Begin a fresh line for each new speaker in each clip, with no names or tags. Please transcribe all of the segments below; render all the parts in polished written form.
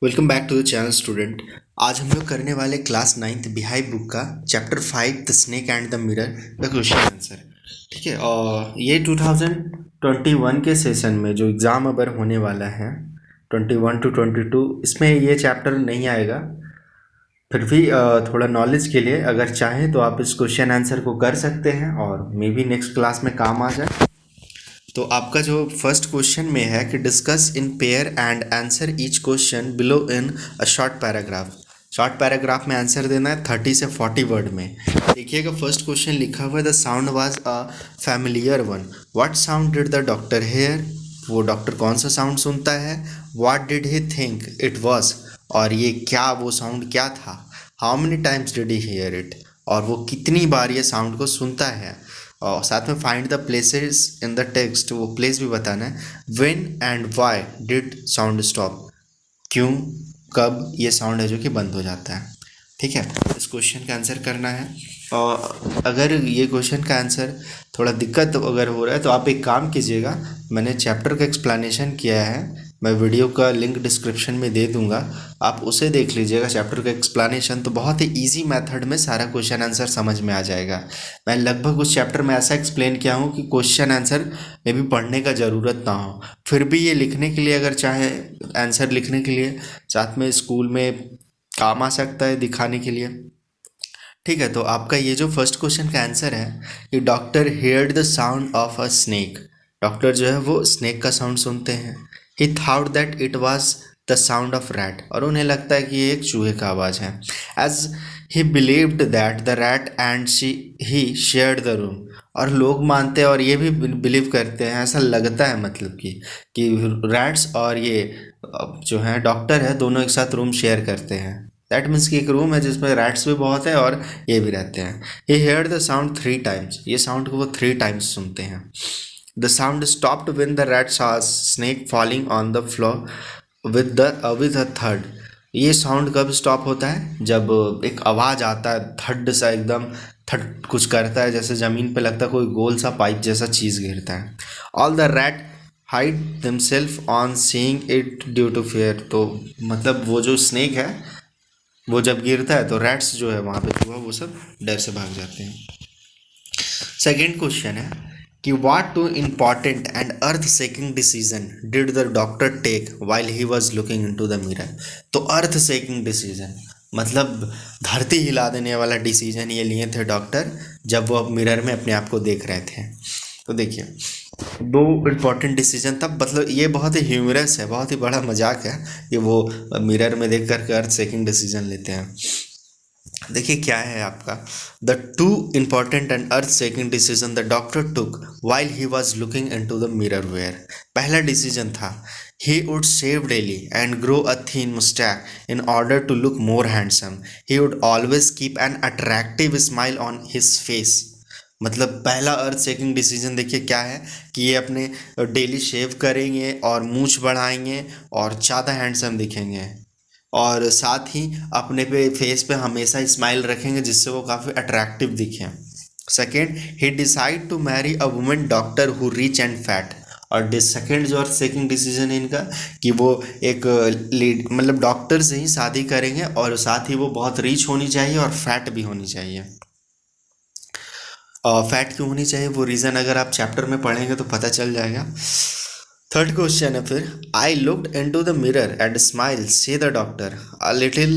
Welcome back to the channel student. आज हम लोग करने वाले क्लास 9th बिहाई बुक का chapter 5 the snake and the mirror the question answer. ठीक है, और ये 2021 के सेशन में जो एग्ज़ाम अगर होने वाला है 21 to 22, इसमें ये चैप्टर नहीं आएगा। फिर भी थोड़ा नॉलेज के लिए अगर चाहें तो आप इस क्वेश्चन आंसर को कर सकते हैं और मे बी नेक्स्ट क्लास में काम आ जाए। तो आपका जो फर्स्ट क्वेश्चन में है कि discuss in pair and answer each question below in a short paragraph. Short paragraph में आंसर देना है 30 से 40 वर्ड में। देखिएगा, फर्स्ट क्वेश्चन लिखा हुआ है the sound was a familiar one. What sound did the doctor hear? वो डॉक्टर कौन सा साउंड सुनता है? What did he think it was? और ये क्या, वो साउंड क्या था? How many times did he hear it? और वो कितनी बार ये साउंड को सुनता है? और साथ में find the places in the text, वो प्लेस भी बताना है। When and why did sound stop? क्यों, कब ये साउंड है जो कि बंद हो जाता है। ठीक है, इस क्वेश्चन का आंसर करना है। और अगर ये क्वेश्चन का आंसर थोड़ा दिक्कत अगर हो रहा है तो आप एक काम कीजिएगा, मैंने चैप्टर का एक्सप्लेनेशन किया है, मैं वीडियो का लिंक डिस्क्रिप्शन में दे दूंगा, आप उसे देख लीजिएगा। चैप्टर का एक्सप्लेनेशन तो बहुत ही इजी मेथड में सारा क्वेश्चन आंसर समझ में आ जाएगा। मैं लगभग उस चैप्टर में ऐसा एक्सप्लेन किया हूँ कि क्वेश्चन आंसर में भी पढ़ने का ज़रूरत ना हो, फिर भी ये लिखने के लिए, अगर चाहे आंसर लिखने के लिए, साथ में स्कूल में काम आ सकता है दिखाने के लिए। ठीक है, तो आपका ये जो फर्स्ट क्वेश्चन का आंसर है कि doctor heard the sound of a snake. Doctor जो है वो स्नेक का साउंड सुनते हैं। He thought that it was the sound of rat, और उन्हें लगता है कि ये एक चूहे का आवाज़ है। As he believed that the rat and he shared the room. और लोग मानते हैं और ये भी बिलीव करते हैं, ऐसा लगता है मतलब कि रैट्स और ये जो है डॉक्टर है, दोनों एक साथ रूम शेयर करते हैं। दैट मीन्स कि एक रूम है जिसमें रैट्स भी बहुत है और ये भी रहते हैं। ही हेयर द साउंड 3 टाइम्स, ये साउंड को वो 3 टाइम्स सुनते हैं। The sound stopped when the rat saw snake falling on the floor with a third. ये साउंड कब स्टॉप होता है? जब एक आवाज़ आता है, थड सा एकदम, थड कुछ करता है, जैसे ज़मीन पे लगता है कोई गोल सा पाइप जैसा चीज़ गिरता है। All the rat hide themselves on seeing it due to fear. तो मतलब वो जो स्नेक है वो जब गिरता है तो रैट्स जो है वहाँ पे चूहा वो सब डर से भाग जाते हैं। सेकेंड क्वेश्चन है कि what two important and earth shaking decision did the doctor take while he was looking into the mirror. तो अर्थ सेकिंग डिसीजन मतलब धरती हिला देने वाला डिसीजन ये लिए थे डॉक्टर जब वो मिरर में अपने आप को देख रहे थे। तो देखिए, दो इम्पॉर्टेंट डिसीजन था, मतलब ये बहुत ही ह्यूमरस है, बहुत ही बड़ा मजाक है कि वो मिरर में देख कर अर्थ सेकिंग डिसीजन लेते हैं। देखिए क्या है आपका, the two important and earth shaking decision the doctor took while he was looking into the mirror were. पहला डिसीजन था he would shave daily and grow a thin moustache in order to look more handsome. He would always keep an attractive smile on his face. मतलब पहला अर्थ shaking decision देखिए क्या है कि ये अपने डेली शेव करेंगे और मूंछ बढ़ाएंगे और ज़्यादा हैंडसम दिखेंगे, और साथ ही अपने पे फेस पे हमेशा स्माइल रखेंगे जिससे वो काफ़ी अट्रैक्टिव दिखें। Second, he decide to marry a women doctor who rich and fat. और सेकेंड जो अर्थ सेकिंग डिसीजन है इनका कि वो एक लीड मतलब डॉक्टर से ही शादी करेंगे और साथ ही वो बहुत रिच होनी चाहिए और फैट भी होनी चाहिए। फैट क्यों होनी चाहिए वो रीज़न अगर आप चैप्टर में पढ़ेंगे तो पता चल जाएगा। थर्ड क्वेश्चन है फिर, I looked into the mirror and smile say the doctor. A little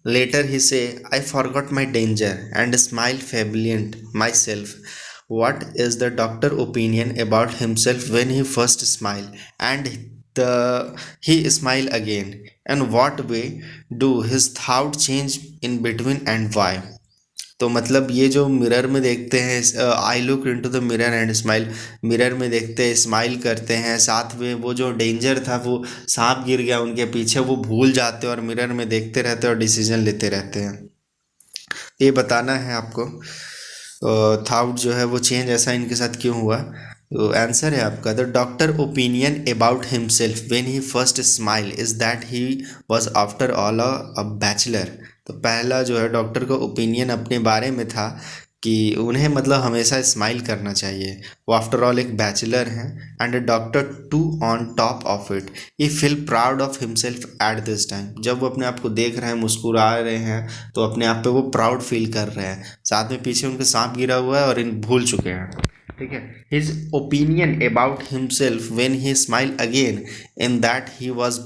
later he say I forgot my danger and smile feebly myself. what is the doctor opinion about himself when he first smile and the he smile again, and what way do his thought change in between and why? तो मतलब ये जो mirror में देखते हैं, I look into the mirror and smile, mirror में देखते हैं, स्माइल करते हैं, साथ में वो जो डेंजर था, वो सांप गिर गया उनके पीछे, वो भूल जाते हैं और मिरर में देखते रहते हैं और डिसीजन लेते रहते हैं। ये बताना है आपको थाउट जो है वो चेंज ऐसा इनके साथ क्यों हुआ। तो आंसर है आपका, the doctor opinion about himself when he first smile is that he was after all a bachelor. तो पहला जो है डॉक्टर का ओपिनियन अपने बारे में था कि उन्हें मतलब हमेशा स्माइल करना चाहिए। वो आफ्टर ऑल एक बैचलर हैं and a doctor too on top of it. He feel proud of himself at this time. जब वो अपने आप को देख रहे हैं, मुस्कुरा रहे हैं, तो अपने आप पे वो प्राउड फील कर रहे हैं। साथ में पीछे उनके सांप गिरा हुआ है और इन भूल चुके हैं। ठीक है। His opinion about himself when he smile again in that he was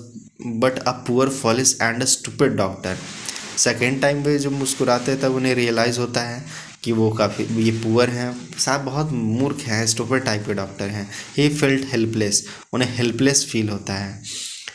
but a poor foolish and a stupid doctor. Second time पे जब मुस्कुराते हैं तब उन्हें रियलाइज़ होता है कि वो काफ़ी ये पुअर हैं, साहब बहुत मूर्ख हैं, स्टूपिड टाइप के डॉक्टर हैं। ही फेल्ट हेल्पलेस, उन्हें हेल्पलेस फील होता है।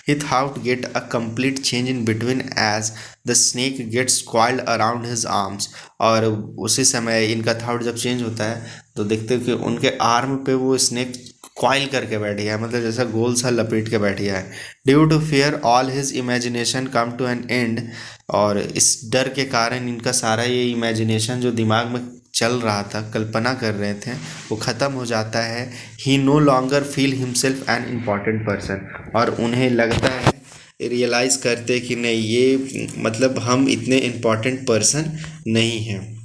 He thought get a complete change in between as the snake gets coiled around his arms. और उसी समय इनका थाउट जब चेंज होता है तो देखते हो कि उनके आर्म पे वो स्नेक कॉइल करके बैठ गया है, मतलब जैसा गोल सा लपेट के बैठ गया है। Due to fear all his imagination come to an end. और इस डर के कारण इनका सारा ये इमेजिनेशन जो दिमाग में चल रहा था, कल्पना कर रहे थे, वो ख़त्म हो जाता है। He no longer feel himself an important person. और उन्हें लगता है, रियलाइज़ करते कि नहीं, ये मतलब हम इतने इम्पॉर्टेंट पर्सन नहीं हैं।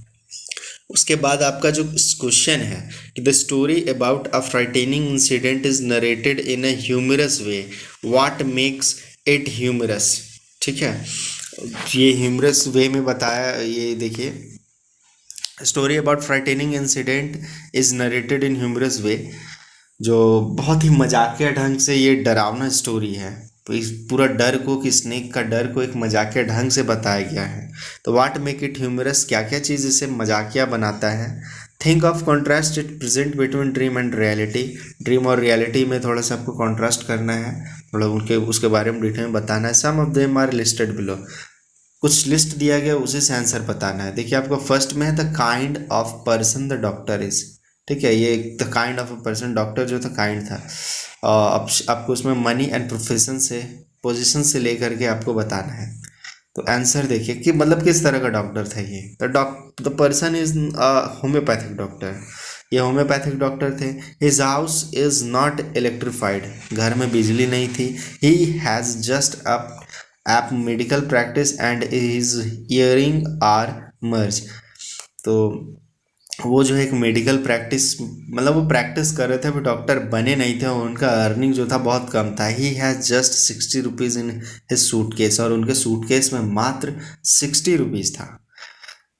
उसके बाद आपका जो क्वेश्चन है कि the story about a frightening incident is narrated in a humorous way, what makes it humorous. ठीक है, ये ह्यूमरस वे में बताया। ये देखिए, story about frightening incident is narrated in humorous way, जो बहुत ही मजाकिया ढंग से ये डरावना स्टोरी है। तो इस पूरा डर को, कि स्नेक का डर को एक मजाकिया ढंग से बताया गया है। तो व्हाट मेक इट ह्यूमरस, क्या क्या चीज़ इसे मजाकिया बनाता है। Think of contrast it present between dream and reality. Dream और रियलिटी में थोड़ा सा आपको कॉन्ट्रास्ट करना है, थोड़ा उनके उसके बारे में डिटेल में बताना है। Some of them are listed below, कुछ लिस्ट दिया गया, उसी से आंसर बताना है। देखिए, आपको फर्स्ट में है the kind of person the doctor is. ठीक है, ये the kind of a person, doctor जो था काइंड था। अब आपको उसमें मनी एंड प्रोफेशन से, पोजीशन से लेकर के आपको बताना है। तो आंसर देखिए कि मतलब किस तरह का डॉक्टर था ये। The person is homeopathic doctor, ये होम्योपैथिक डॉक्टर थे। His house is not electrified, घर में बिजली नहीं थी। He has just up up medical practice and his earnings are मर्ज। तो वो जो है एक मेडिकल प्रैक्टिस, मतलब वो प्रैक्टिस कर रहे थे, अभी डॉक्टर बने नहीं थे। उनका अर्निंग जो था बहुत कम था। ही has just 60 rupees in his suitcase, और उनके सूटकेस में मात्र 60 रुपीज़ था।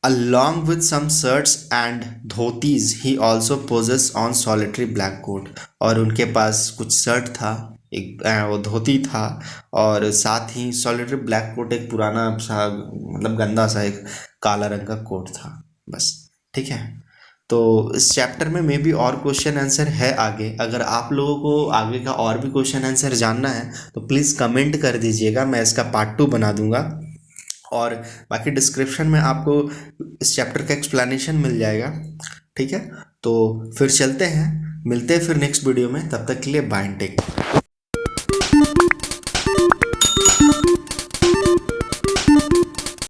Along with some shirts and dhotis, he also possess on solitary black coat। और उनके पास कुछ शर्ट था, एक वो धोती था, और साथ ही सॉलिटरी ब्लैक कोट, एक पुराना सा मतलब गंदा सा एक काला रंग का कोट था, बस। ठीक है, तो इस चैप्टर में मे बी और क्वेश्चन आंसर है आगे। अगर आप लोगों को आगे का और भी क्वेश्चन आंसर जानना है तो प्लीज़ कमेंट कर दीजिएगा, मैं इसका पार्ट 2 बना दूंगा। और बाकी डिस्क्रिप्शन में आपको इस चैप्टर का एक्सप्लेनेशन मिल जाएगा। ठीक है, तो फिर चलते हैं, मिलते हैं फिर नेक्स्ट वीडियो में। तब तक के लिए बाय एंड टेक।